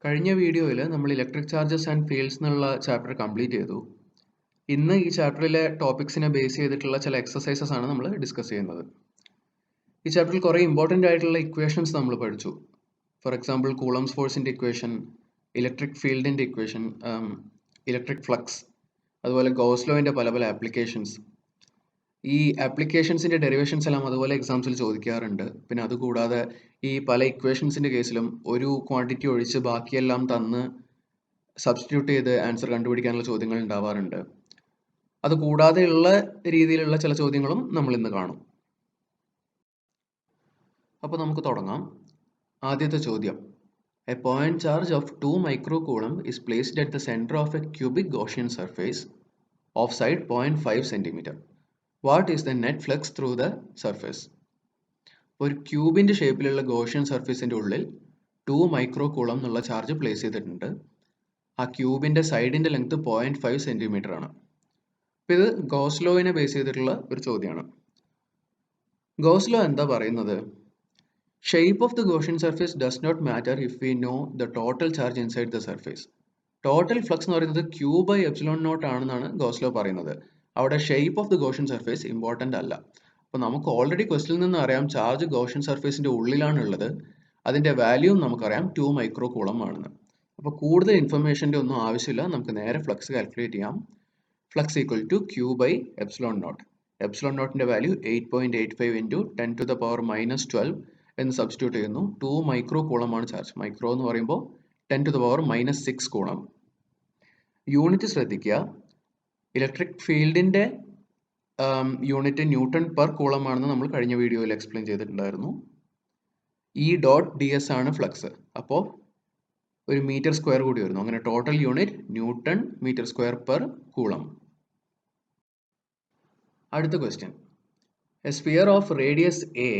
കഴിഞ്ഞ വീഡിയോയിൽ നമ്മൾ ഇലക്ട്രിക് ചാർജസ് ആൻഡ് ഫീൽഡ്സ് എന്നുള്ള ചാപ്റ്റർ കംപ്ലീറ്റ് ചെയ്തു. ഇന്ന് ഈ ചാപ്റ്ററിലെ ടോപ്പിക്സിനെ ബേസ് ചെയ്തിട്ടുള്ള ചില എക്സസൈസസ് ആണ് നമ്മൾ ഡിസ്കസ് ചെയ്യുന്നത്. ഈ ചാപ്റ്ററിൽ കുറേ ഇമ്പോർട്ടൻ്റ് ആയിട്ടുള്ള ഇക്വേഷൻസ് നമ്മൾ പഠിച്ചു. ഫോർ എക്സാമ്പിൾ കൂളംസ് ഫോഴ്സിൻ്റെ ഇക്വേഷൻ, ഇലക്ട്രിക് ഫീൽഡിൻ്റെ ഇക്വേഷൻ, ഇലക്ട്രിക് ഫ്ലക്സ്, അതുപോലെ ഗോസ് ലോവിൻ്റെ പല പല ആപ്ലിക്കേഷൻസ്. ഈ ആപ്ലിക്കേഷൻസിൻ്റെ ഡെറിവേഷൻസ് എല്ലാം അതുപോലെ എക്സാംസിൽ ചോദിക്കാറുണ്ട്. പിന്നെ അതുകൂടാതെ ഈ പല ഇക്വേഷൻസിൻ്റെ കേസിലും ഒരു ക്വാണ്ടിറ്റി ഒഴിച്ച് ബാക്കിയെല്ലാം തന്ന് സബ്സ്റ്റിറ്റ്യൂട്ട് ചെയ്ത് ആൻസർ കണ്ടുപിടിക്കാനുള്ള ചോദ്യങ്ങൾ ഉണ്ടാവാറുണ്ട്. അതുകൂടാതെയുള്ള രീതിയിലുള്ള ചില ചോദ്യങ്ങളും നമ്മൾ ഇന്ന് കാണും. അപ്പോൾ നമുക്ക് തുടങ്ങാം. ആദ്യത്തെ ചോദ്യം: A point charge of 2 microcoulomb is placed at the center of a cubic Gaussian surface of side 0.5 cm. What is the net flux through the surface? ഒരു ക്യൂബിൻ്റെ ഷേപ്പിലുള്ള ഗോഷ്യൻ സർഫേസിൻ്റെ ഉള്ളിൽ 2 microcoulomb എന്നുള്ള ചാർജ് പ്ലേസ് ചെയ്തിട്ടുണ്ട്. ആ ക്യൂബിൻ്റെ സൈഡിൻ്റെ ലെങ്ത് 0.5 സെൻറ്റിമീറ്റർ ആണ്. അപ്പോൾ ഇത് goes ലോവിനെ base ചെയ്തിട്ടുള്ള ഒരു ചോദ്യമാണ്. ഗോസ് ലോ എന്താ പറയുന്നത്? Shape of the Gaussian surface does not matter if we know the total charge inside the surface. Total flux എന്ന് പറയുന്നത് ക്യൂ ബൈ എപ്സിലോൺ നോട്ട് ആണെന്നാണ് ഗോസ് ലോ പറയുന്നത്. അവിടെ shape of the Gaussian surface important അല്ല. അപ്പോൾ നമുക്ക് already ക്വസ്റ്റിനിൽ നിന്ന് അറിയാം ചാർജ് ഗോഷ്യൻ സർഫേസിൻ്റെ ഉള്ളിലാണ് ഉള്ളത്. അതിൻ്റെ വാല്യൂ നമുക്കറിയാം 2 microcoulomb ആണെന്ന്. അപ്പോൾ കൂടുതൽ ഇൻഫർമേഷൻ്റെ ഒന്നും ആവശ്യമില്ല, നമുക്ക് നേരെ ഫ്ലക്സ് കാൽക്കുലേറ്റ് ചെയ്യാം. Flux equal to Q by epsilon naught. Epsilon നോട്ടിൻ്റെ വാല്യൂ 8.85 ഇൻറ്റു 10⁻⁻12 എന്ന് സബ്സ്റ്റിറ്റ്യൂട്ട് ചെയ്യുന്നു. 2 microcoulomb ആണ് ചാർജ്. മൈക്രോ എന്ന് പറയുമ്പോൾ 10⁻⁻6 കൂളം. യൂണിറ്റ് ശ്രദ്ധിക്കുക. ഇലക്ട്രിക് ഫീൽഡിൻ്റെ യൂണിറ്റ് ന്യൂട്ടൺ പെർ കൂളം ആണെന്ന് നമ്മൾ കഴിഞ്ഞ വീഡിയോയിൽ എക്സ്പ്ലെയിൻ ചെയ്തിട്ടുണ്ടായിരുന്നു. E.ds ആണ് ഫ്ലക്സ്. അപ്പോൾ ഒരു മീറ്റർ സ്ക്വയർ കൂടി വരുന്നു. അങ്ങനെ total unit newton metre square per coulomb. അടുത്ത question: a sphere of radius A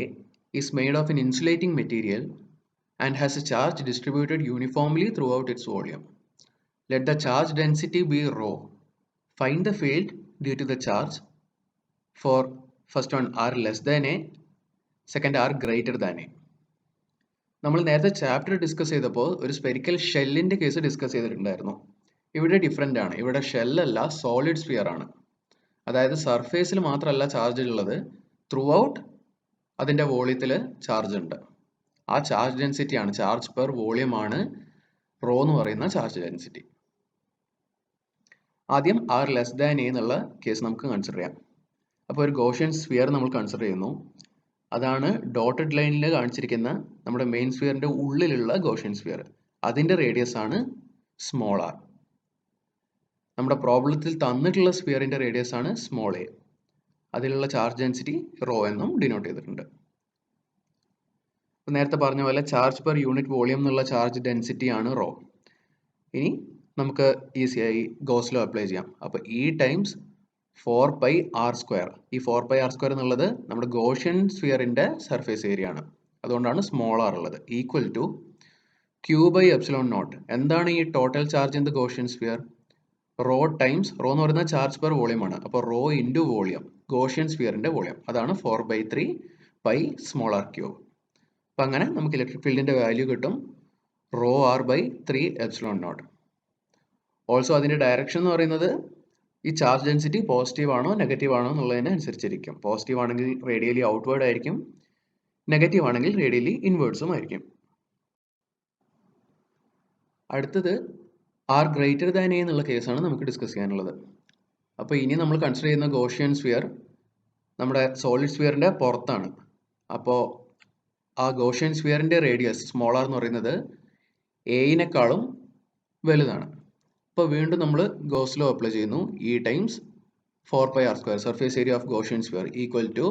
is made of an insulating material and has a charge distributed uniformly throughout its volume. Let the charge density be rho. Find the field due to the charge for first one R less than A, second R greater than A. നമ്മൾ നേരത്തെ chapter discuss ചെയ്തപ്പോൾ ഒരു spherical ഷെല്ലിൻ്റെ case discuss ചെയ്തിട്ടുണ്ടായിരുന്നു. ഇവിടെ different ആണ്. ഇവിടെ ഷെല്ലല്ല, solid sphere ആണ്. അതായത് സർഫേസിൽ മാത്രമല്ല ചാർജ് ഉള്ളത്, ത്രൂ ഔട്ട് അതിൻ്റെ വോളിയത്തിൽ ചാർജ് ഉണ്ട്. ആ ചാർജ് ഡെൻസിറ്റി ആണ്, ചാർജ് പെർ വോളിയം ആണ് റോ എന്ന് പറയുന്ന ചാർജ് ഡെൻസിറ്റി. ആദ്യം ആർ ലെസ് ദാൻ എ എന്നുള്ള കേസ് നമുക്ക് കൺസിഡർ ചെയ്യാം. അപ്പോൾ ഒരു ഗോഷ്യൻ സ്ഫിയർ നമ്മൾ കൺസിഡർ ചെയ്യുന്നു. അതാണ് ഡോട്ടഡ് ലൈനിൽ കാണിച്ചിരിക്കുന്ന നമ്മുടെ മെയിൻ സ്ഫിയറിൻ്റെ ഉള്ളിലുള്ള ഗോഷ്യൻ സ്ഫിയർ. അതിൻ്റെ റേഡിയസ് ആണ് സ്മോൾ ആർ. നമ്മുടെ പ്രോബ്ലത്തിൽ തന്നിട്ടുള്ള സ്ഫിയറിൻ്റെ റേഡിയസ് ആണ് സ്മോൾ എ. അതിലുള്ള ചാർജ് ഡെൻസിറ്റി റോ എന്നും ഡിനോട്ട് ചെയ്തിട്ടുണ്ട്. നേരത്തെ പറഞ്ഞ പോലെ ചാർജ് പെർ യൂണിറ്റ് വോളിയം എന്നുള്ള ചാർജ് ഡെൻസിറ്റി ആണ് റോ. ഇനി നമുക്ക് ഈസിയായി ഗോസ് ലോ അപ്ലൈ ചെയ്യാം. അപ്പോൾ E ടൈംസ് 4πr². ഈ 4πr² എന്നുള്ളത് നമ്മുടെ ഗോഷ്യൻ സ്ഫിയറിൻ്റെ സർഫേസ് ഏരിയ ആണ്. അതുകൊണ്ടാണ് സ്മോൾ ആർ ഉള്ളത്. Equal to Q by epsilon naught. എന്താണ് ഈ total charge in the Gaussian sphere? Rho times, rho എന്ന് പറയുന്നത് ചാർജ് പെർ വോളിയം ആണ്. അപ്പോൾ റോ ഇൻറ്റു വോളിയം, ഗോഷ്യൻ സ്ഫിയറിൻ്റെ വോളിയം. അതാണ് 4/3 പൈ സ്മോൾ ആർ ക്യൂബ്. അപ്പം അങ്ങനെ നമുക്ക് ഇലക്ട്രിക് ഫീൽഡിൻ്റെ വാല്യൂ കിട്ടും rho r/3 epsilon naught. Also അതിൻ്റെ ഡയറക്ഷൻ എന്ന് പറയുന്നത് ഈ ചാർജ് ഡെൻസിറ്റി പോസിറ്റീവ് ആണോ നെഗറ്റീവ് ആണോ എന്നുള്ളതിനെ അനുസരിച്ചിരിക്കും. പോസിറ്റീവ് ആണെങ്കിൽ റേഡിയലി ഔട്ട്വേർഡ് ആയിരിക്കും, നെഗറ്റീവ് ആണെങ്കിൽ റേഡിയലി ഇൻവേർഡ്സും ആയിരിക്കും. അടുത്തത് ആർ ഗ്രേറ്റർ ദാൻ എ എന്നുള്ള കേസാണ് നമുക്ക് ഡിസ്കസ് ചെയ്യാനുള്ളത്. അപ്പോൾ ഇനി നമ്മൾ കൺസിഡർ ചെയ്യുന്ന ഗോഷ്യൻ സ്ഫിയർ നമ്മുടെ സോളിഡ് സ്ഫിയറിൻ്റെ പുറത്താണ്. അപ്പോൾ ആ ഗോഷ്യൻ സ്ഫിയറിൻ്റെ റേഡിയസ് സ്മോൾ ആർ എന്ന് പറയുന്നത് എയിനേക്കാളും വലുതാണ്. അപ്പോൾ വീണ്ടും നമ്മൾ ഗോസ് ലോ അപ്ലൈ ചെയ്യുന്നു. E times 4πr², surface area of Gaussian sphere, equal to,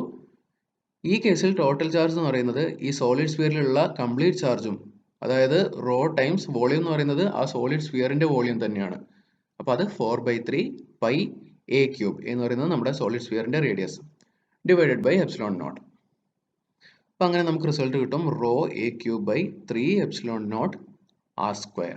ഈ കേസിൽ ടോട്ടൽ ചാർജ് എന്ന് പറയുന്നത് ഈ സോളിഡ് സ്ഫിയറിലുള്ള കംപ്ലീറ്റ് ചാർജും, അതായത് റോ ടൈംസ് വോളിയം എന്ന് പറയുന്നത് ആ സോളിഡ് സ്ഫിയറിൻ്റെ വോളിയം തന്നെയാണ്. അപ്പോൾ അത് 4/3 പൈ എ ക്യൂബ് എന്ന് പറയുന്നത് നമ്മുടെ സോളിഡ് സ്ഫിയറിൻ്റെ radius divided by epsilon naught. അപ്പോൾ അങ്ങനെ നമുക്ക് റിസൾട്ട് കിട്ടും raw a³/3 epsilon naught r².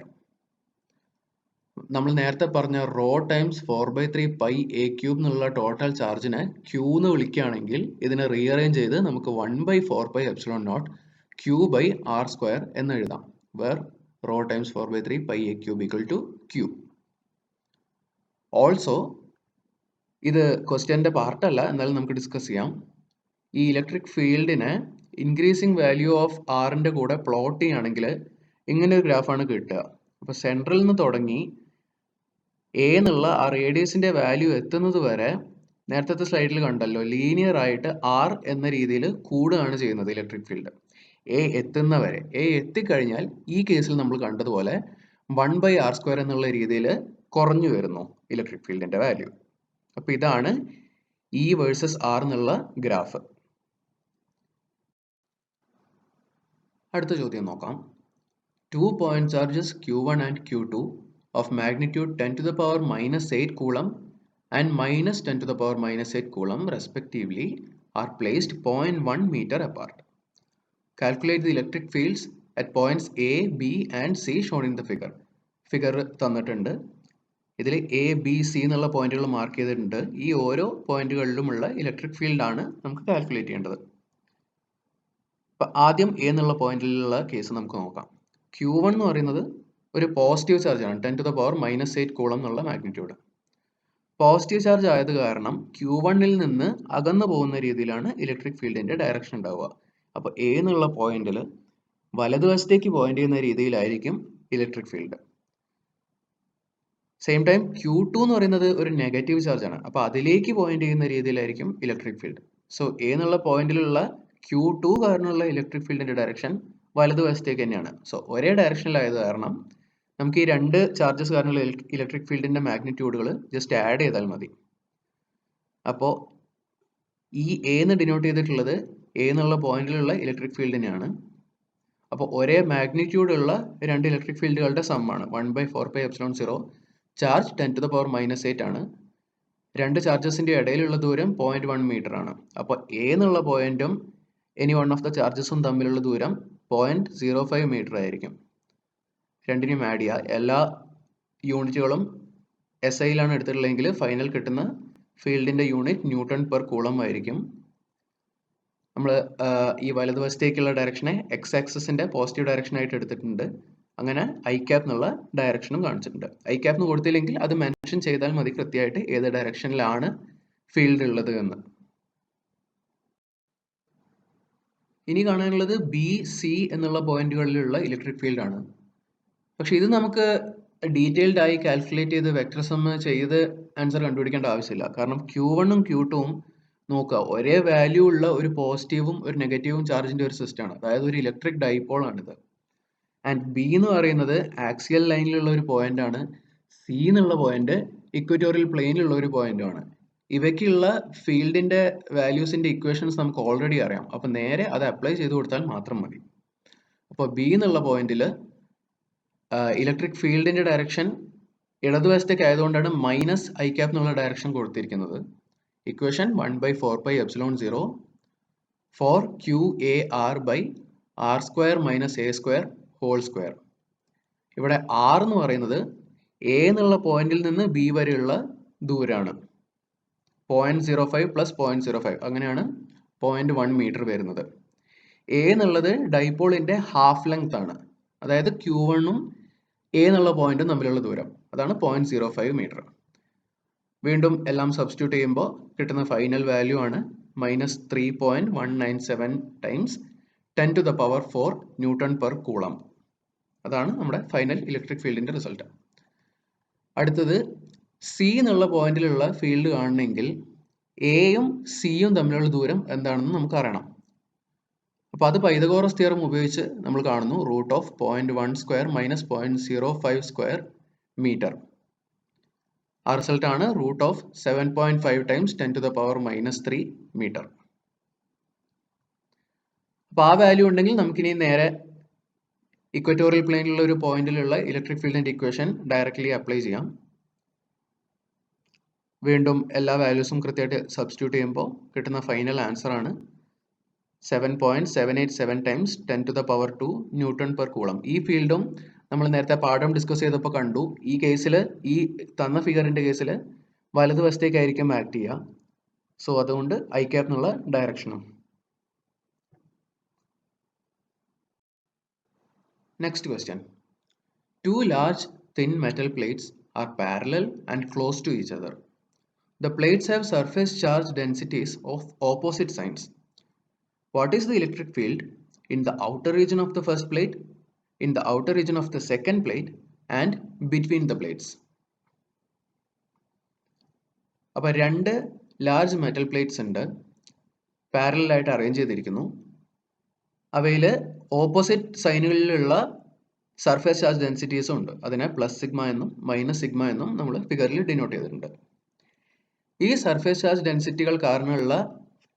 നമ്മൾ നേരത്തെ പറഞ്ഞ rho times 4/3 pi a cube എന്നുള്ള ടോട്ടൽ ചാർജിനെ ക്യൂ എന്ന് വിളിക്കുകയാണെങ്കിൽ ഇതിനെ റീഅറേഞ്ച് ചെയ്ത് നമുക്ക് 1/4 പൈ എപ്സിലോൺ നോട്ട് Q/r² എന്ന് എഴുതാം. Where rho times 4/3 pi a cube equal to q. Also ഇത് ക്വസ്റ്റ്യൻ്റെ പാർട്ടല്ല, എന്നാലും നമുക്ക് ഡിസ്കസ് ചെയ്യാം. ഈ ഇലക്ട്രിക് ഫീൽഡിനെ ഇൻക്രീസിങ് വാല്യൂ ഓഫ് ആറിൻ്റെ കൂടെ പ്ലോട്ട് ചെയ്യുകയാണെങ്കിൽ ഇങ്ങനെ ഒരു ഗ്രാഫാണ് കിട്ടുക. അപ്പോൾ സെൻട്രലിൽ നിന്ന് തുടങ്ങി എ എന്നുള്ള ആ റേഡിയസിൻ്റെ വാല്യൂ എത്തുന്നത് വരെ നേരത്തെ സ്ലൈഡിൽ കണ്ടല്ലോ, ലീനിയർ ആയിട്ട് ആർ എന്ന രീതിയിൽ കൂടുകയാണ് ചെയ്യുന്നത് ഇലക്ട്രിക് ഫീൽഡ്. എ എത്തുന്നവരെ, എ എത്തിക്കഴിഞ്ഞാൽ ഈ കേസിൽ നമ്മൾ കണ്ടതുപോലെ 1/r² എന്നുള്ള രീതിയിൽ കുറഞ്ഞു വരുന്നു ഇലക്ട്രിക് ഫീൽഡിൻ്റെ വാല്യൂ. അപ്പോൾ ഇതാണ് ഇ വേഴ്സസ് ആർ എന്നുള്ള ഗ്രാഫ്. അടുത്ത ചോദ്യം നോക്കാം. 2 point charges Q1 and Q2 of magnitude 10 to the power minus 8 coulomb and minus 10 to the power minus 8 coulomb respectively are placed 0.1 meter apart. Calculate the electric fields at points A, B and C shown in the figure. Figure തന്നിട്ടുണ്ട്. ഇതിൽ A B C എന്നുള്ള പോയിന്റുകൾ mark ചെയ്തിട്ടുണ്ട്. ഈ ഓരോ പോയിന്റുകളിലുമുള്ള electric ഫീൽഡാണ് നമുക്ക് calculate ചെയ്യേണ്ടത്. അപ്പം ആദ്യം എ എന്നുള്ള പോയിന്റിലുള്ള കേസ് നമുക്ക് നോക്കാം. Q1 എന്ന് പറയുന്നത് ഒരു പോസിറ്റീവ് ചാർജാണ്, 10 to the power minus 8 coulomb എന്നുള്ള മാഗ്നിറ്റ്യൂഡ്. പോസിറ്റീവ് ചാർജ് ആയത് കാരണം Q1-ൽ നിന്ന് അകന്നു പോകുന്ന രീതിയിലാണ് ഇലക്ട്രിക് ഫീൽഡിന്റെ ഡയറക്ഷൻ ഉണ്ടാവുക. അപ്പോൾ എ എന്നുള്ള പോയിന്റിൽ വലതുവശത്തേക്ക് പോയിന്റ് ചെയ്യുന്ന രീതിയിലായിരിക്കും electric field. Same time Q2 എന്ന് പറയുന്നത് ഒരു നെഗറ്റീവ് ചാർജാണ്, അപ്പോൾ അതിലേക്ക് പോയിന്റ് ചെയ്യുന്ന രീതിയിലായിരിക്കും ഇലക്ട്രിക് ഫീൽഡ്. സോ എ എന്നുള്ള പോയിന്റിലുള്ള Q2 കാരണമുള്ള ഇലക്ട്രിക് ഫീൽഡിന്റെ ഡയറക്ഷൻ വലതുവശത്തേക്ക് തന്നെയാണ്. സോ ഒരേ ഡയറക്ഷനിലായത് കാരണം നമുക്ക് ഈ രണ്ട് ചാർജസ് കാരണമുള്ള ഇലക്ട്രിക് ഫീൽഡിന്റെ മാഗ്നിറ്റ്യൂഡുകൾ ജസ്റ്റ് ആഡ് ചെയ്താൽ മതി. അപ്പോൾ ഈ എ എന്ന് ഡിനോട്ട് ചെയ്തിട്ടുള്ളത് എ എന്നുള്ള പോയിന്റിലുള്ള ഇലക്ട്രിക് ഫീൽഡിനെയാണ്. അപ്പോൾ ഒരേ മാഗ്നിറ്റ്യൂഡ് ഉള്ള രണ്ട് ഇലക്ട്രിക് ഫീൽഡുകളുടെ സമ്മാണ് 1/4πε0. Charge 10 to the power minus 8 ആണ്. രണ്ട് ചാർജസിന്റെ ഇടയിലുള്ള ദൂരം 0.1 മീറ്റർ ആണ്. അപ്പോൾ എ എന്നുള്ള പോയിന്റും എനി വൺ ഓഫ് ദ ചാർജസും തമ്മിലുള്ള ദൂരം 0.05 മീറ്റർ ആയിരിക്കും. രണ്ടിനും ആഡ് ചെയ്യുക. എല്ലാ യൂണിറ്റുകളും എസ് ഐയിലാണ് എടുത്തിട്ടുള്ളതെങ്കിൽ ഫൈനൽ കിട്ടുന്ന ഫീൽഡിന്റെ യൂണിറ്റ് ന്യൂട്ടൺ പെർ കൂളം ആയിരിക്കും. നമ്മൾ ഈ വലതുവശത്തേക്കുള്ള ഡയറക്ഷനെ എക്സ് ആക്സിസിന്റെ പോസിറ്റീവ് ഡയറക്ഷൻ ആയിട്ട് എടുത്തിട്ടുണ്ട്. അങ്ങനെ ഐ ക്യാപ് എന്നുള്ള ഡയറക്ഷനും കാണിച്ചിട്ടുണ്ട്. ഐ ക്യാപ് എന്ന് കൊടുത്തില്ലെങ്കിൽ അത് മെൻഷൻ ചെയ്താൽ മതി കൃത്യമായിട്ട് ഏത് ഡയറക്ഷനിലാണ് ഫീൽഡ് ഉള്ളത് എന്ന്. ഇനി കാണാനുള്ളത് ബി സി എന്നുള്ള പോയിന്റുകളിലുള്ള ഇലക്ട്രിക് ഫീൽഡ് ആണ്. പക്ഷെ ഇത് നമുക്ക് ഡീറ്റെയിൽഡ് ആയി കാൽക്കുലേറ്റ് ചെയ്ത് വെക്ടർ സം ചെയ്ത് ആൻസർ കണ്ടുപിടിക്കേണ്ട ആവശ്യമില്ല. കാരണം Q1ഉം Q2ഉം നോക്കുക, ഒരേ വാല്യൂ ഉള്ള ഒരു പോസിറ്റീവും ഒരു നെഗറ്റീവും ചാർജിന്റെ ഒരു സിസ്റ്റമാണ്. അതായത് ഒരു ഇലക്ട്രിക് ഡൈപോൾ ആണിത്. ആൻഡ് ബി എന്ന് പറയുന്നത് ആക്സിയൽ ലൈനിലുള്ള ഒരു പോയിന്റ് ആണ്. സി എന്നുള്ള പോയിന്റ് ഇക്വറ്റോറിയൽ പ്ലെയിനിലുള്ള ഒരു പോയിന്റും ആണ്. ഇവയ്ക്കുള്ള ഫീൽഡിന്റെ വാല്യൂസിന്റെ ഇക്വേഷൻസ് നമുക്ക് ഓൾറെഡി അറിയാം. അപ്പൊ നേരെ അത് അപ്ലൈ ചെയ്ത് കൊടുത്താൽ മാത്രം മതി. അപ്പോൾ ബി എന്നുള്ള പോയിന്റിൽ ഇലക്ട്രിക് ഫീൽഡിന്റെ ഡയറക്ഷൻ ഇടതുവശത്തേക്ക് ആയതുകൊണ്ടാണ് മൈനസ് ഐ ക്യാപ് എന്നുള്ള ഡയറക്ഷൻ കൊടുത്തിരിക്കുന്നത്. ഇക്വേഷൻ 1/4πε0 ഫോർ QAR/r² - a²² ഇവിടെ ആർ എന്ന് പറയുന്നത് എ എന്നുള്ള പോയിന്റിൽ നിന്ന് ബി വരെയുള്ള ദൂരമാണ്. 0.05 + 0.05 അങ്ങനെയാണ് 0.1 മീറ്റർ വരുന്നത്. എ എന്നുള്ളത് ഡൈപോളിന്റെ ഹാഫ് ലെങ്ത് ആണ്. അതായത് Q1ഉം എ എന്നുള്ള പോയിന്റും തമ്മിലുള്ള ദൂരം, അതാണ് 0.05 മീറ്റർ. വീണ്ടും എല്ലാം സബ്സ്റ്റിറ്റ്യൂട്ട് ചെയ്യുമ്പോൾ കിട്ടുന്ന ഫൈനൽ വാല്യൂ ആണ് -3.197 times 10 to the power 4 newton per coulomb. അതാണ് നമ്മുടെ ഫൈനൽ ഇലക്ട്രിക് ഫീൽഡിന്റെ റിസൾട്ട്. അടുത്തത് സി എന്നുള്ള പോയിന്റിലുള്ള ഫീൽഡ് കാണണമെങ്കിൽ എയും സിയും തമ്മിലുള്ള ദൂരം എന്താണെന്ന് നമുക്ക് അറിയണം. അപ്പോൾ അത് പൈതഗോറസ് തിയറം ഉപയോഗിച്ച് നമ്മൾ കാണുന്നു. √0.12 - 0.05² മീറ്റർ. ആ റിസൾട്ട് ആണ് √7.5 times 10 to the power -3 metre. അപ്പോൾ ആ വാല്യൂ ഉണ്ടെങ്കിൽ നമുക്കിനി നേരെ ഇക്വറ്റോറിയൽ പ്ലെയിനിലുള്ള ഒരു പോയിന്റിലുള്ള ഇലക്ട്രിക് ഫീൽഡിന്റെ ഇക്വേഷൻ ഡയറക്ട്ലി അപ്ലൈ ചെയ്യാം. വീണ്ടും എല്ലാ വാല്യൂസും കൃത്യമായിട്ട് സബ്സ്റ്റിറ്റ്യൂട്ട് ചെയ്യുമ്പോൾ കിട്ടുന്ന ഫൈനൽ ആൻസർ ആണ് 7.787 times 10 to the power 2 newton per coulomb. ഈ ഫീൽഡും നമ്മൾ നേരത്തെ പാഠം ഡിസ്കസ് ചെയ്തപ്പോൾ കണ്ടു. ഈ കേസിൽ, ഈ തന്ന ഫിഗറിന്റെ കേസിൽ വലതുവശത്തേക്കായിരിക്കും ആക്ട് ചെയ്യുക. സോ അതുകൊണ്ട് ഐ ക്യാപ് എന്നുള്ള ഡയറക്ഷനും. Next question. Two large thin metal plates are parallel and close to each other. The plates have surface charge densities of opposite signs. What is the electric field in the outer region of the first plate, in the outer region of the second plate, and between the plates? അപ്പോൾ രണ്ട് large metal plates ഉണ്ട്, parallel ആയിട്ട് arrange ചെയ്തിരിക്കുന്നു. അവയിൽ opposite സൈനുകളിലുള്ള surface charge ഡെൻസിറ്റീസും ഉണ്ട്. അതിനെ plus sigma എന്നും minus sigma എന്നും നമ്മൾ ഫിഗറിൽ ഡിനോട്ട് ചെയ്തിട്ടുണ്ട്. ഈ സർഫേസ് ചാർജ് ഡെൻസിറ്റികൾ കാരണമുള്ള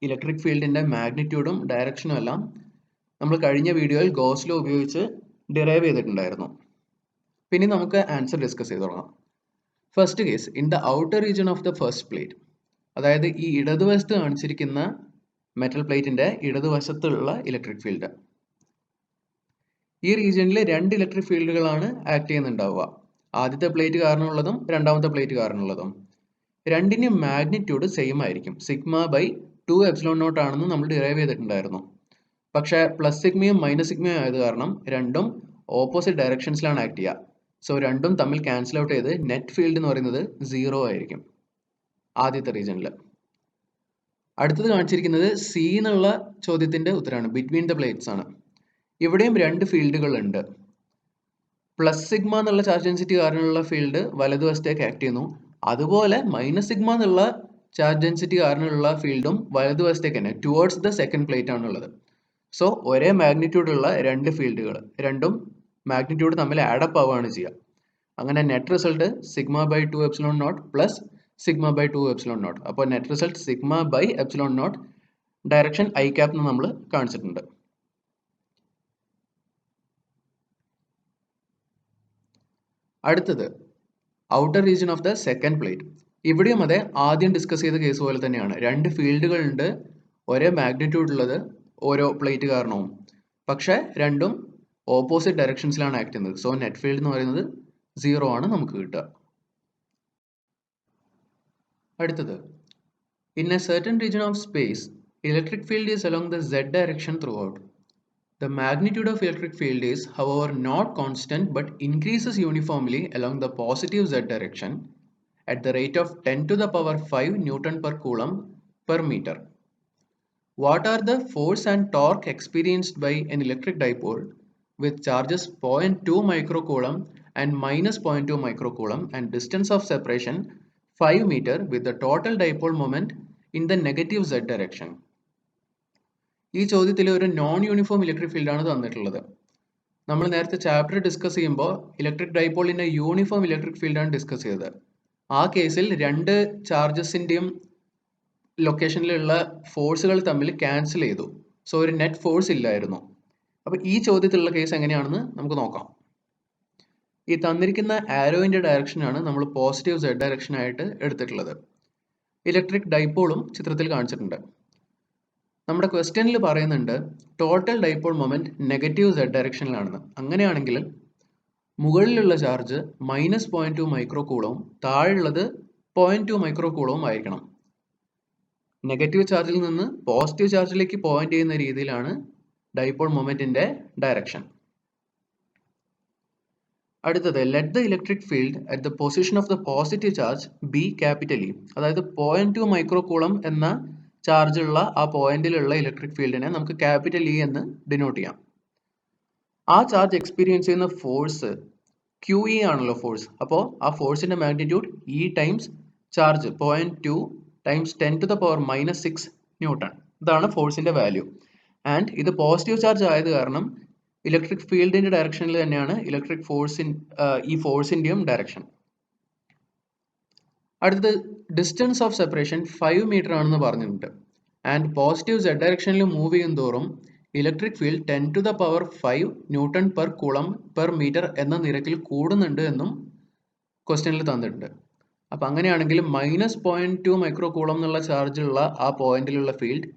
ഇലക്ട്രിക് ഫീൽഡിന്റെ മാഗ്നിറ്റ്യൂഡും ഡയറക്ഷനും എല്ലാം നമ്മൾ കഴിഞ്ഞ വീഡിയോയിൽ ഗോസ് ലോ ഉപയോഗിച്ച് ഡിറൈവ് ചെയ്തിട്ടുണ്ടായിരുന്നു. പിന്നെ നമുക്ക് ആൻസർ ഡിസ്കസ് ചെയ്ത് തുടങ്ങാം. First case, in the outer region of the first plate, അതായത് ഈ ഇടതുവശത്ത് കാണിച്ചിരിക്കുന്ന മെറ്റൽ പ്ലേറ്റിന്റെ ഇടതുവശത്തുള്ള ഇലക്ട്രിക് ഫീൽഡ്. ഈ റീജിയനിൽ രണ്ട് ഇലക്ട്രിക് ഫീൽഡുകളാണ് ആക്ട് ചെയ്യുന്നുണ്ടാവുക. ആദ്യത്തെ പ്ലേറ്റ് കാരണമുള്ളതും രണ്ടാമത്തെ പ്ലേറ്റ് കാരണമുള്ളതും. രണ്ടിനും മാഗ്നിറ്റ്യൂഡ് സെയിം ആയിരിക്കും. സിഗ്മ ബൈ 2 എപ്സിലോൺ നോട്ട് ആണെന്ന് നമ്മൾ ഡിറൈവ് ചെയ്തിട്ടുണ്ടായിരുന്നു. പക്ഷേ പ്ലസ് സിഗ്മയും മൈനസ് സിഗ്മയും ആയത് കാരണം രണ്ടും ഓപ്പോസിറ്റ് ഡയറക്ഷൻസിലാണ് ആക്ട് ചെയ്യുക. സോ രണ്ടും തമ്മിൽ ക്യാൻസൽ ഔട്ട് ചെയ്ത് നെറ്റ് ഫീൽഡ് എന്ന് പറയുന്നത് 0 ആയിരിക്കും ആദ്യത്തെ റീജിയനിൽ. അടുത്തത് കാണിച്ചിരിക്കുന്നത് സി എന്നുള്ള ചോദ്യത്തിന്റെ ഉത്തരമാണ്, ബിറ്റ്വീൻ ദ പ്ലേറ്റ്സ് ആണ്. ഇവിടെയും രണ്ട് ഫീൽഡുകൾ ഉണ്ട്. പ്ലസ് സിഗ്മ എന്നുള്ള ചാർജ് ഡെൻസിറ്റി കാരണമുള്ള ഫീൽഡ് വലതുവശത്തേക്ക് ആക്ട് ചെയ്യുന്നു. അതുപോലെ മൈനസ് സിഗ്മ എന്നുള്ള ചാർജ് ഡെൻസിറ്റി കാരണമുള്ള ഫീൽഡും വലതുവശത്തേക്ക് തന്നെ ടുവേർഡ്സ് ദ സെക്കൻഡ് പ്ലേറ്റ് ആണുള്ളത്. സോ ഒരേ മാഗ്നിറ്റ്യൂഡ് ഉള്ള രണ്ട് ഫീൽഡുകൾ, രണ്ടും മാഗ്നിറ്റ്യൂഡ് തമ്മിൽ ആഡപ്പ് ആവുകയാണ് ചെയ്യുക. അങ്ങനെ net result sigma by 2 epsilon naught plus sigma by 2 epsilon naught. അപ്പോൾ net result sigma by epsilon naught, direction I cap എന്ന് നമ്മൾ കാണിച്ചിട്ടുണ്ട്. അടുത്തത് outer region of the second plate. ഇവിടെയും അതെ, ആദ്യം ഡിസ്കസ് ചെയ്ത കേസ് പോലെ തന്നെയാണ്. രണ്ട് ഫീൽഡുകൾ ഉണ്ട്, ഒരേ മാഗ്നിറ്റ്യൂഡ് ഉള്ളത് ഓരോ പ്ലേറ്റ് കാരണവും. പക്ഷേ രണ്ടും ഓപ്പോസിറ്റ് ഡയറക്ഷൻസിലാണ് ആക്ട് ചെയ്യുന്നത്. സോ നെറ്റ് ഫീൽഡ് എന്ന് പറയുന്നത് 0 ആണ് നമുക്ക് കിട്ടുക. അടുത്തത്, in A certain region of space electric field is along the z direction through out. The magnitude of electric field is, however, not constant but increases uniformly along the positive z direction at the rate of 10 to the power 5 Newton per Coulomb per meter. What are the force and torque experienced by an electric dipole with charges 0.2 microcoulomb and minus 0.2 microcoulomb and distance of separation 5 meter with the total dipole moment in the negative z direction? ഈ ചോദ്യത്തിൽ ഒരു non uniform electric ഫീൽഡാണ് തന്നിട്ടുള്ളത്. നമ്മൾ നേരത്തെ chapter discuss ചെയ്യുമ്പോൾ electric ഡൈപോളിന്റെ uniform electric ഫീൽഡാണ് discuss ചെയ്തത്. ആ കേസിൽ രണ്ട് ചാർജസിന്റെയും ലൊക്കേഷനിലുള്ള ഫോഴ്സുകൾ തമ്മിൽ ക്യാൻസൽ ചെയ്തു. സോ ഒരു നെറ്റ് ഫോഴ്സ് ഇല്ലായിരുന്നു. അപ്പോൾ ഈ ചോദ്യത്തിലുള്ള കേസ് എങ്ങനെയാണെന്ന് നമുക്ക് നോക്കാം. ഈ തന്നിരിക്കുന്ന ആരോയിന്റെ ഡയറക്ഷനാണ് നമ്മൾ പോസിറ്റീവ് z ഡയറക്ഷൻ ആയിട്ട് എടുത്തിട്ടുള്ളത്. ഇലക്ട്രിക് ഡൈപോളും ചിത്രത്തിൽ കാണിച്ചിട്ടുണ്ട്. നമ്മുടെ ക്വസ്റ്റ്യനിൽ പറയുന്നുണ്ട് total dipole moment negative z ഡയറക്ഷനിലാണെന്ന്. അങ്ങനെയാണെങ്കിൽ മുകളിലുള്ള ചാർജ് -0.2 മൈക്രോ കൂളവും താഴെയുള്ളത് 0.2 മൈക്രോ കൂളവും ആയിരിക്കണം. നെഗറ്റീവ് ചാർജിൽ നിന്ന് പോസിറ്റീവ് ചാർജിലേക്ക് പോയിന്റ് ചെയ്യുന്ന രീതിയിലാണ് ഡൈപോൾ മൊമെന്റിന്റെ ഡയറക്ഷൻ. അടുത്തത്, let the electric field at the position of the positive charge B capital E. അതായത് 0.2 മൈക്രോ കൂളം എന്ന ചാർജുള്ള ആ പോയിന്റിലുള്ള ഇലക്ട്രിക് ഫീൽഡിനെ നമുക്ക് ക്യാപിറ്റൽ ഇ എന്ന് ഡിനോട്ട് ചെയ്യാം. ആ ചാർജ് എക്സ്പീരിയൻസ് ചെയ്യുന്ന ഫോഴ്സ് ക്യു ഇ ആണല്ലോ ഫോഴ്സ്. അപ്പോൾ ആ ഫോഴ്സിന്റെ magnitude E times charge 0.2 times 10 to the power -6 newton. ഇതാണ് ഫോഴ്സിന്റെ വാല്യൂ. ആൻഡ് ഇത് പോസിറ്റീവ് ചാർജ് ആയത് കാരണം ഇലക്ട്രിക് ഫീൽഡിന്റെ ഡയറക്ഷനിൽ തന്നെയാണ് ഇലക്ട്രിക് ഈ ഫോഴ്സിന്റെയും ഡയറക്ഷൻ. അടുത്തത്, ഡിസ്റ്റൻസ് ഓഫ് സെപ്പറേഷൻ 5 മീറ്റർ ആണെന്ന് പറഞ്ഞിട്ടുണ്ട്. ആൻഡ് പോസിറ്റീവ് z ഡയറക്ഷനിൽ മൂവ് ചെയ്യും തോറും electric field 10 to the power 5 newton per coulomb per metre എന്ന നിരക്കിൽ കൂടുന്നുണ്ട് എന്നും ക്വസ്റ്റ്യനിൽ തന്നിട്ടുണ്ട്. അപ്പം അങ്ങനെയാണെങ്കിൽ -0.2 മൈക്രോ കൂളം എന്നുള്ള ചാർജുള്ള ആ പോയിന്റിലുള്ള field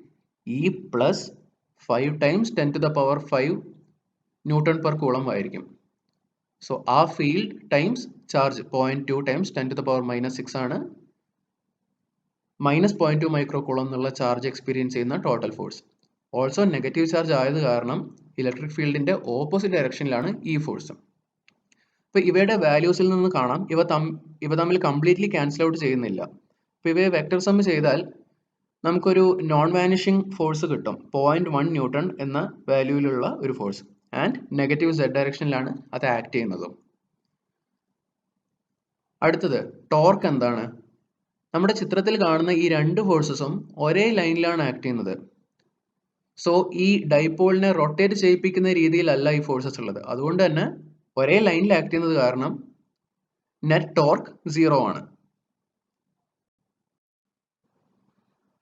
E plus 5 times 10 to the power 5 newton per coulomb ആയിരിക്കും. സോ ആ field times charge 0.2 times 10 to the power -6 ആണ്. -0.2 മൈക്രോ കൂളം എന്നുള്ള ചാർജ് എക്സ്പീരിയൻസ് ചെയ്യുന്ന total force. Also negative charge ആയത് കാരണം ഇലക്ട്രിക് ഫീൽഡിന്റെ ഓപ്പോസിറ്റ് ഡയറക്ഷനിലാണ് ഈ ഫോഴ്സ്. അപ്പോൾ ഇപ്പോൾ ഇവയുടെ വാല്യൂസിൽ നിന്ന് കാണാം ഇവ തമ്മിൽ കംപ്ലീറ്റ്ലി ക്യാൻസൽ ഔട്ട് ചെയ്യുന്നില്ല. അപ്പോൾ ഇവയെ വെക്ടർ സം ചെയ്താൽ നമുക്കൊരു നോൺ വാനിഷിംഗ് ഫോഴ്സ് കിട്ടും. 0.1 ന്യൂട്ടൺ എന്ന വാല്യൂവിലുള്ള ഒരു ഫോഴ്സ് ആൻഡ് നെഗറ്റീവ് z ഡയറക്ഷനിലാണ് അത് ആക്ട് ചെയ്യുന്നത്. അടുത്തത് ടോർക്ക് എന്താണ്? നമ്മുടെ ചിത്രത്തിൽ കാണുന്ന ഈ രണ്ട് ഫോഴ്സസും ഒരേ ലൈനിലാണ് ആക്ട് ചെയ്യുന്നത്. സോ ഈ ഡൈപോളിനെ റൊട്ടേറ്റ് ചെയ്യിപ്പിക്കുന്ന രീതിയിലല്ല ഈ ഫോഴ്സസ് ഉള്ളത്. അതുകൊണ്ട് തന്നെ ഒരേ ലൈനിൽ ആക്ട് ചെയ്യുന്നത് കാരണം നെറ്റ് ടോർക്ക് 0 ആണ്.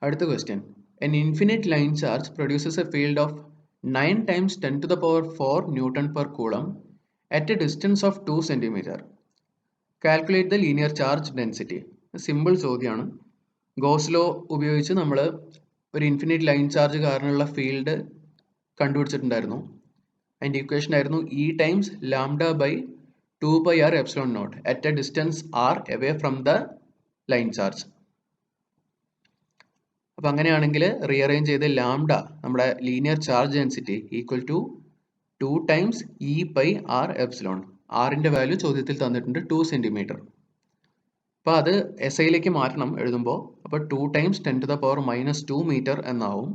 അടുത്ത question. An infinite line charge produces a field of 9 times 10 to the power 4 Newton per Coulomb at a distance of 2 cm. Calculate the linear charge density. Simple ചോദ്യമാണ്. ഗോസ് ലോ ഉപയോഗിച്ച് നമ്മൾ ഒരു infinite line charge കാരണമുള്ള field കണ്ടുപിടിച്ചിട്ടുണ്ടായിരുന്നു. അതിൻ്റെ equation ആയിരുന്നു E times lambda by 2πr epsilon naught at a distance r away from the line charge. അപ്പം അങ്ങനെയാണെങ്കിൽ റീഅറേഞ്ച് ചെയ്ത് ലാംഡ നമ്മുടെ linear charge density equal to 2 times E by r epsilon. ആറിൻ്റെ value ചോദ്യത്തിൽ തന്നിട്ടുണ്ട് 2 സെൻറ്റിമീറ്റർ. അപ്പോൾ അത് എസ് ഐയിലേക്ക് മാറ്റണം എഴുതുമ്പോൾ. അപ്പോൾ 2 times 10 to the power -2 metre എന്നാവും.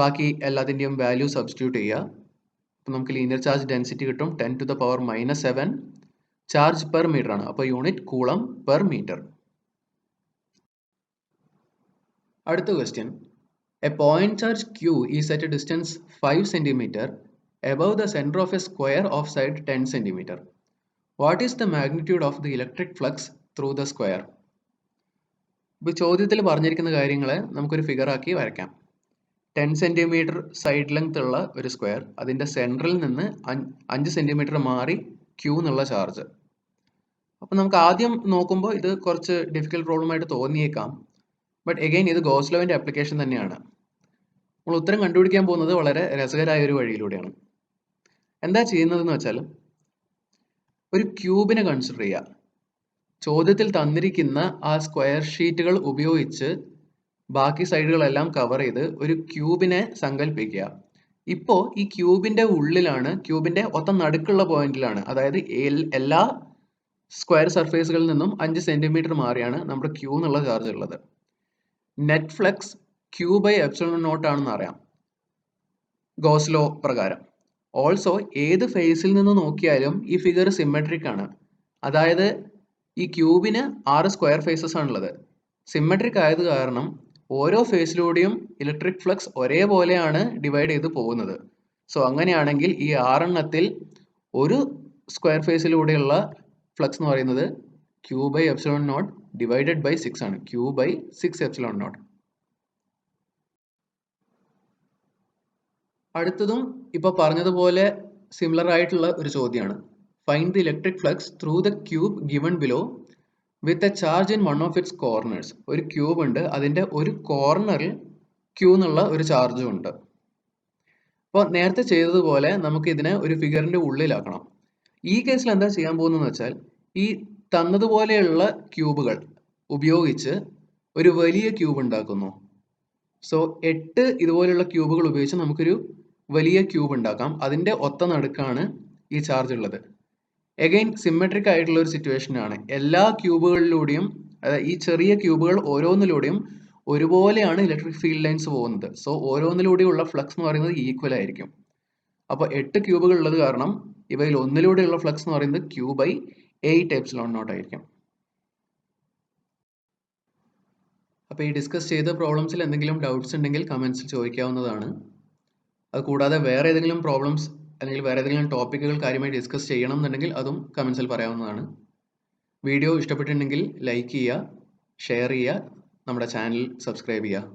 ബാക്കി എല്ലാത്തിൻ്റെയും വാല്യൂ സബ്സ്റ്റിറ്റ്യൂട്ട് ചെയ്യുക. അപ്പോൾ നമുക്ക് ലീനിയർ ചാർജ് ഡെൻസിറ്റി കിട്ടും 10 to the power -7. Charge per metre ആണ്, അപ്പോൾ യൂണിറ്റ് കൂളം പെർ മീറ്റർ. അടുത്ത question. A point charge Q is at a distance 5 centimetre above the center of a square of side 10 centimeter. What is the magnitude of the electric flux through the square? ഇപ്പോൾ ചോദ്യത്തിൽ പറഞ്ഞിരിക്കുന്ന കാര്യങ്ങളെ നമുക്കൊരു ഫിഗറാക്കി വരയ്ക്കാം. 10 centimetre side length ഉള്ള ഒരു square, അതിൻ്റെ central നിന്ന് 5 സെൻറ്റിമീറ്റർ മാറി Q എന്നുള്ള ചാർജ്. അപ്പോൾ നമുക്ക് ആദ്യം നോക്കുമ്പോൾ ഇത് കുറച്ച് ഡിഫിക്കൽട്ട് പ്രോബ്ലം ആയിട്ട് തോന്നിയേക്കാം. ബട്ട് എഗെയിൻ ഇത് ഗോസ് ലോവിൻ്റെ ആപ്ലിക്കേഷൻ തന്നെയാണ്. നമ്മൾ ഉത്തരം കണ്ടുപിടിക്കാൻ പോകുന്നത് വളരെ രസകരമായ ഒരു വഴിയിലൂടെയാണ്. എന്താ ചെയ്യുന്നതെന്ന് വെച്ചാൽ ഒരു ക്യൂബിനെ കൺസിഡർ ചെയ്യുക. ചോദ്യത്തിൽ തന്നിരിക്കുന്ന ആ സ്ക്വയർ ഷീറ്റുകൾ ഉപയോഗിച്ച് ബാക്കി സൈഡുകളെല്ലാം കവർ ചെയ്ത് ഒരു ക്യൂബിനെ സങ്കല്പിക്കുക. ഇപ്പോൾ ഈ ക്യൂബിൻ്റെ ഉള്ളിലാണ്, ക്യൂബിൻ്റെ ഒത്ത നടുക്കുള്ള പോയിന്റിലാണ്, അതായത് എല്ലാ സ്ക്വയർ സർഫേസുകളിൽ നിന്നും 5 സെൻറ്റിമീറ്റർ മാറിയാണ് നമ്മുടെ ക്യൂ എന്നുള്ള ചാർജ് ഉള്ളത്. Net flux Q by epsilon naught ആണെന്ന് അറിയാം ഗോസ് ലോ പ്രകാരം. ഓൾസോ ഏത് ഫേസിൽ നിന്ന് നോക്കിയാലും ഈ ഫിഗർ സിമെട്രിക് ആണ്. അതായത് ഈ ക്യൂബിന് 6 സ്ക്വയർ ഫേസസ് ആണുള്ളത്. സിമെട്രിക് ആയത് കാരണം ഓരോ ഫേസിലൂടെയും ഇലക്ട്രിക് ഫ്ലക്സ് ഒരേപോലെയാണ് ഡിവൈഡ് ചെയ്ത് പോകുന്നത്. സോ അങ്ങനെയാണെങ്കിൽ ഈ 6 ഒരു സ്ക്വയർ ഫേസിലൂടെയുള്ള ഫ്ലക്സ് എന്ന് പറയുന്നത് Q by epsilon naught divided by 6 ആണ്. Q by 6 epsilon naught. അടുത്തതും ഇപ്പോൾ പറഞ്ഞതുപോലെ സിമിലർ ആയിട്ടുള്ള ഒരു ചോദ്യമാണ്. Find the electric flux through the cube given below with a charge in one of its corners. ഒരു ക്യൂബ് ഉണ്ട്, അതിൻ്റെ ഒരു കോർണറിൽ Q എന്നുള്ള ഒരു ചാർജും ഉണ്ട്. അപ്പോൾ നേരത്തെ ചെയ്തതുപോലെ നമുക്ക് ഇതിനെ ഒരു ഫിഗറിൻ്റെ ഉള്ളിലാക്കണം. ഈ കേസിൽ എന്താ ചെയ്യാൻ പോകുന്നതെന്ന് വെച്ചാൽ ഈ തന്നതുപോലെയുള്ള ക്യൂബുകൾ ഉപയോഗിച്ച് ഒരു വലിയ ക്യൂബ് ഉണ്ടാക്കുന്നു. സോ 8 ഇതുപോലെയുള്ള ക്യൂബുകൾ ഉപയോഗിച്ച് നമുക്കൊരു വലിയ ക്യൂബ് ഉണ്ടാക്കാം. അതിൻ്റെ ഒത്ത നടുക്കാണ് ഈ ചാർജ് ഉള്ളത്. എഗെയിൻ സിമെട്രിക് ആയിട്ടുള്ള ഒരു സിറ്റുവേഷൻ ആണ്. എല്ലാ ക്യൂബുകളിലൂടെയും, അതായത് ഈ ചെറിയ ക്യൂബുകൾ ഓരോന്നിലൂടെയും ഒരുപോലെയാണ് ഇലക്ട്രിക് ഫീൽഡ് ലൈൻസ് പോകുന്നത്. സോ ഓരോന്നിലൂടെയുള്ള ഫ്ലക്സ് എന്ന് പറയുന്നത് ഈക്വൽ ആയിരിക്കും. അപ്പോൾ 8 ക്യൂബുകൾ ഉള്ളത് കാരണം ഇവയിൽ ഒന്നിലൂടെയുള്ള ഫ്ലക്സ് എന്ന് പറയുന്നത് Q ബൈ 8 എപ്സിലോൺ നോട്ട് ആയിരിക്കും. അപ്പോൾ ഈ ഡിസ്കസ് ചെയ്ത പ്രോബ്ലംസിൽ എന്തെങ്കിലും ഡൗട്ട്സ് ഉണ്ടെങ്കിൽ കമൻസിൽ ചോദിക്കാവുന്നതാണ്. അത് കൂടാതെ വേറെ ഏതെങ്കിലും പ്രോബ്ലംസ് അല്ലെങ്കിൽ വേറെ ഏതെങ്കിലും ടോപ്പിക്കുകൾ കാര്യമായി ഡിസ്കസ് ചെയ്യണം എന്നുണ്ടെങ്കിൽ അതും കമൻസിൽ പറയാവുന്നതാണ്. വീഡിയോ ഇഷ്ടപ്പെട്ടിട്ടുണ്ടെങ്കിൽ ലൈക്ക് ചെയ്യുക, ഷെയർ ചെയ്യുക, നമ്മുടെ ചാനൽ സബ്സ്ക്രൈബ് ചെയ്യുക.